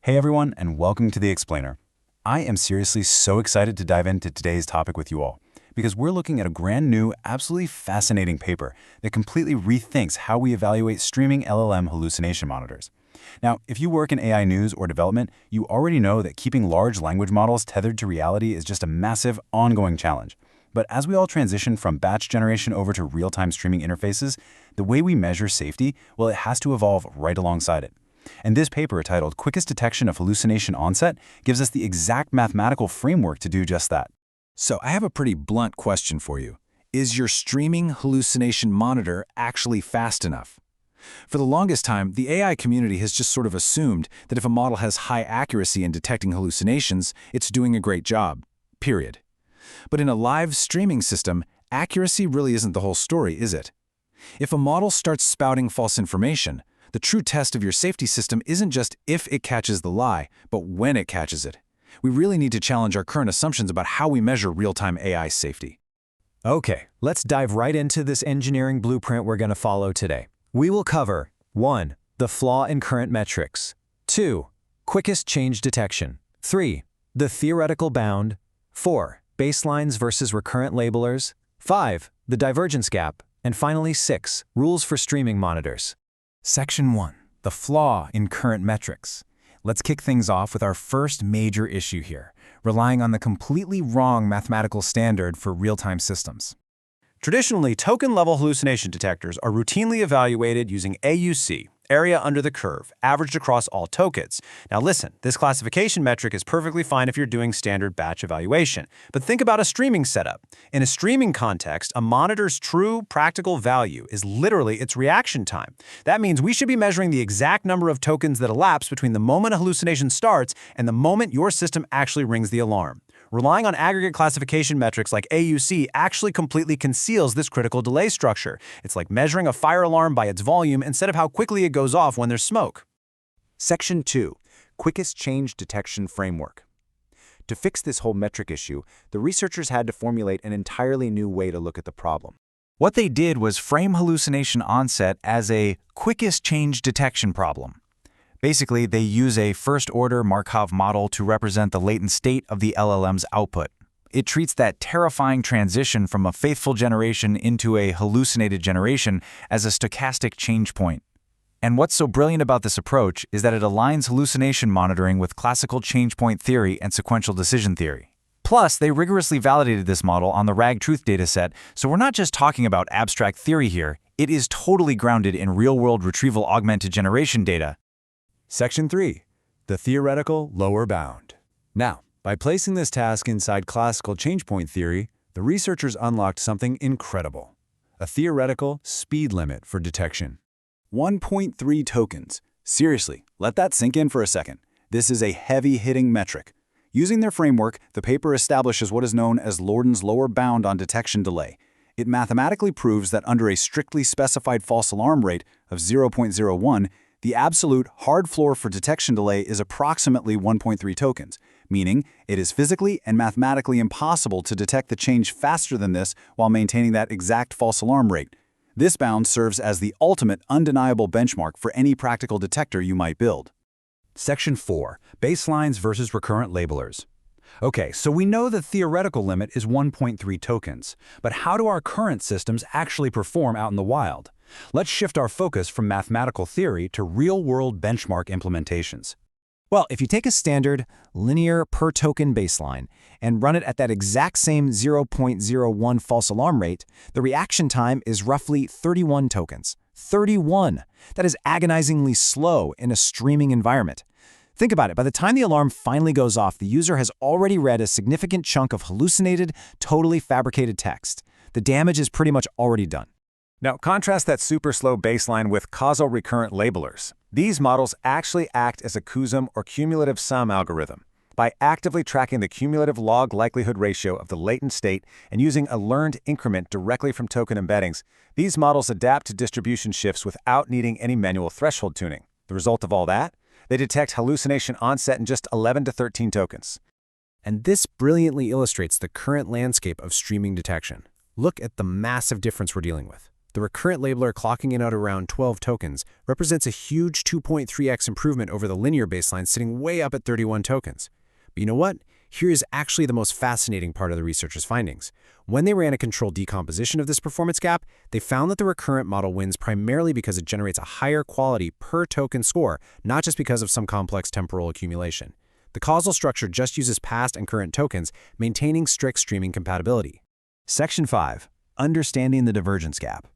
Hey everyone, and welcome to The Explainer. I am seriously so excited to dive into today's topic with you all, because we're looking at a brand new, absolutely fascinating paper that completely rethinks how we evaluate streaming LLM hallucination monitors. Now, if you work in AI news or development, you already know that keeping large language models tethered to reality is just a massive, ongoing challenge. But as we all transition from batch generation over to real-time streaming interfaces, the way we measure safety, well, it has to evolve right alongside it. And this paper, titled Quickest Detection of Hallucination Onset, gives us the exact mathematical framework to do just that. So I have a pretty blunt question for you. Is your streaming hallucination monitor actually fast enough? For the longest time, the AI community has just sort of assumed that if a model has high accuracy in detecting hallucinations, it's doing a great job, period. But in a live streaming system, accuracy really isn't the whole story, is it? If a model starts spouting false information, the true test of your safety system isn't just if it catches the lie, but when it catches it. We really need to challenge our current assumptions about how we measure real-time AI safety. Okay, let's dive right into this engineering blueprint we're going to follow today. We will cover 1. The flaw in current metrics. 2. Quickest change detection. 3. The theoretical bound. 4. Baselines versus recurrent labelers. 5. The divergence gap. And finally 6. Rules for streaming monitors. Section 1. The flaw in current metrics. Let's kick things off with our first major issue here, relying on the completely wrong mathematical standard for real-time systems. Traditionally, token-level hallucination detectors are routinely evaluated using AUC, area under the curve, averaged across all tokens. Now listen, this classification metric is perfectly fine if you're doing standard batch evaluation. But think about a streaming setup. In a streaming context, a monitor's true practical value is literally its reaction time. That means we should be measuring the exact number of tokens that elapse between the moment a hallucination starts and the moment your system actually rings the alarm. Relying on aggregate classification metrics like AUC actually completely conceals this critical delay structure. It's like measuring a fire alarm by its volume instead of how quickly it goes off when there's smoke. Section 2. Quickest Change Detection Framework. To fix this whole metric issue, the researchers had to formulate an entirely new way to look at the problem. What they did was frame hallucination onset as a quickest change detection problem. Basically, they use a first-order Markov model to represent the latent state of the LLM's output. It treats that terrifying transition from a faithful generation into a hallucinated generation as a stochastic change point. And what's so brilliant about this approach is that it aligns hallucination monitoring with classical change point theory and sequential decision theory. Plus, they rigorously validated this model on the RAG truth dataset, so we're not just talking about abstract theory here, it is totally grounded in real-world retrieval augmented generation data. Section 3. The theoretical lower bound. Now, by placing this task inside classical change point theory, the researchers unlocked something incredible: a theoretical speed limit for detection. 1.3 tokens. Seriously, let that sink in for a second. This is a heavy-hitting metric. Using their framework, the paper establishes what is known as Lorden's lower bound on detection delay. It mathematically proves that under a strictly specified false alarm rate of 0.01, the absolute hard floor for detection delay is approximately 1.3 tokens, meaning it is physically and mathematically impossible to detect the change faster than this while maintaining that exact false alarm rate. This bound serves as the ultimate undeniable benchmark for any practical detector you might build. Section 4. Baselines versus recurrent labelers. Okay, so we know the theoretical limit is 1.3 tokens, but how do our current systems actually perform out in the wild? Let's shift our focus from mathematical theory to real-world benchmark implementations. Well, if you take a standard linear per token baseline and run it at that exact same 0.01 false alarm rate, the reaction time is roughly 31 tokens. 31! That is agonizingly slow in a streaming environment. Think about it. By the time the alarm finally goes off, the user has already read a significant chunk of hallucinated, totally fabricated text. The damage is pretty much already done. Now, contrast that super slow baseline with causal recurrent labelers. These models actually act as a CUSUM or cumulative sum algorithm. By actively tracking the cumulative log likelihood ratio of the latent state and using a learned increment directly from token embeddings, these models adapt to distribution shifts without needing any manual threshold tuning. The result of all that? They detect hallucination onset in just 11 to 13 tokens. And this brilliantly illustrates the current landscape of streaming detection. Look at the massive difference we're dealing with. The recurrent labeler clocking in at around 12 tokens represents a huge 2.3x improvement over the linear baseline sitting way up at 31 tokens. But you know what? Here is actually the most fascinating part of the researchers' findings. When they ran a controlled decomposition of this performance gap, they found that the recurrent model wins primarily because it generates a higher quality per token score, not just because of some complex temporal accumulation. The causal structure just uses past and current tokens, maintaining strict streaming compatibility. Section 5. Understanding the divergence gap.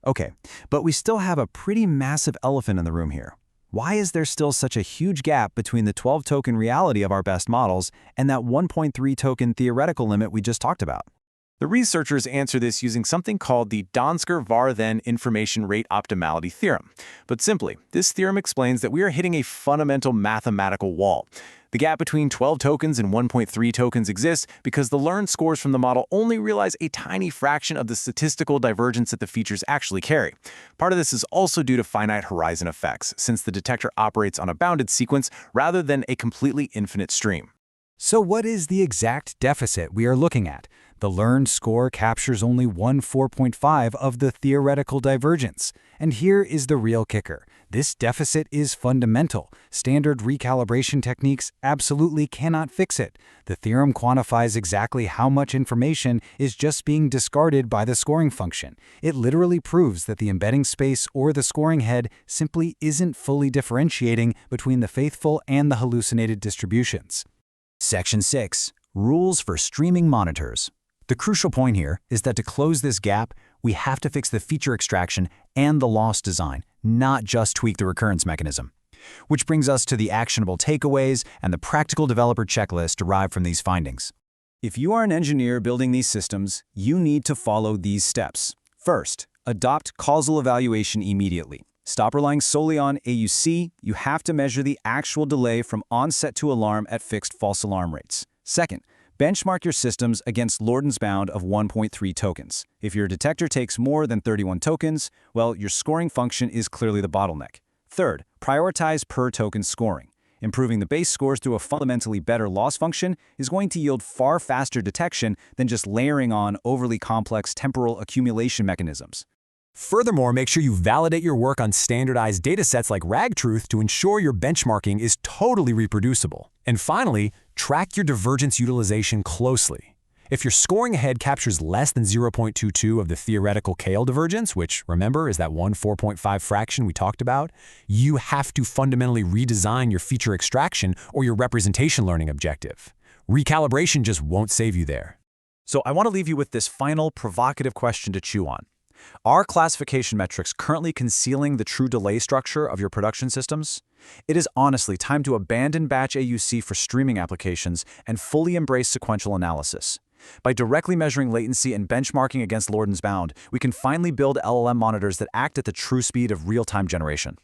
Okay, but we still have a pretty massive elephant in the room here. Why is there still such a huge gap between the 12-token reality of our best models and that 1.3-token theoretical limit we just talked about? The researchers answer this using something called the Donsker-Varthen information rate optimality theorem. But simply, this theorem explains that we are hitting a fundamental mathematical wall. The gap between 12 tokens and 1.3 tokens exists because the learned scores from the model only realize a tiny fraction of the statistical divergence that the features actually carry. Part of this is also due to finite horizon effects, since the detector operates on a bounded sequence rather than a completely infinite stream. So what is the exact deficit we are looking at? The learned score captures only 4.5 of the theoretical divergence. And here is the real kicker. This deficit is fundamental. Standard recalibration techniques absolutely cannot fix it. The theorem quantifies exactly how much information is just being discarded by the scoring function. It literally proves that the embedding space or the scoring head simply isn't fully differentiating between the faithful and the hallucinated distributions. Section 6. Rules for streaming monitors. The crucial point here is that to close this gap, we have to fix the feature extraction and the loss design, not just tweak the recurrence mechanism. Which brings us to the actionable takeaways and the practical developer checklist derived from these findings. If you are an engineer building these systems, you need to follow these steps. First, adopt causal evaluation immediately. Stop relying solely on AUC. You have to measure the actual delay from onset to alarm at fixed false alarm rates. Second, benchmark your systems against Lorden's bound of 1.3 tokens. If your detector takes more than 31 tokens, well, your scoring function is clearly the bottleneck. Third, prioritize per-token scoring. Improving the base scores through a fundamentally better loss function is going to yield far faster detection than just layering on overly complex temporal accumulation mechanisms. Furthermore, make sure you validate your work on standardized datasets like RAGtruth to ensure your benchmarking is totally reproducible. And finally, track your divergence utilization closely. If your scoring ahead captures less than 0.22 of the theoretical KL divergence, which, remember, is that 4.5 fraction we talked about, you have to fundamentally redesign your feature extraction or your representation learning objective. Recalibration just won't save you there. So I want to leave you with this final provocative question to chew on. Are classification metrics currently concealing the true delay structure of your production systems? It is honestly time to abandon batch AUC for streaming applications and fully embrace sequential analysis. By directly measuring latency and benchmarking against Lorden's bound, we can finally build LLM monitors that act at the true speed of real-time generation.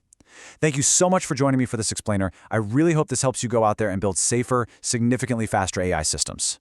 Thank you so much for joining me for this explainer. I really hope this helps you go out there and build safer, significantly faster AI systems.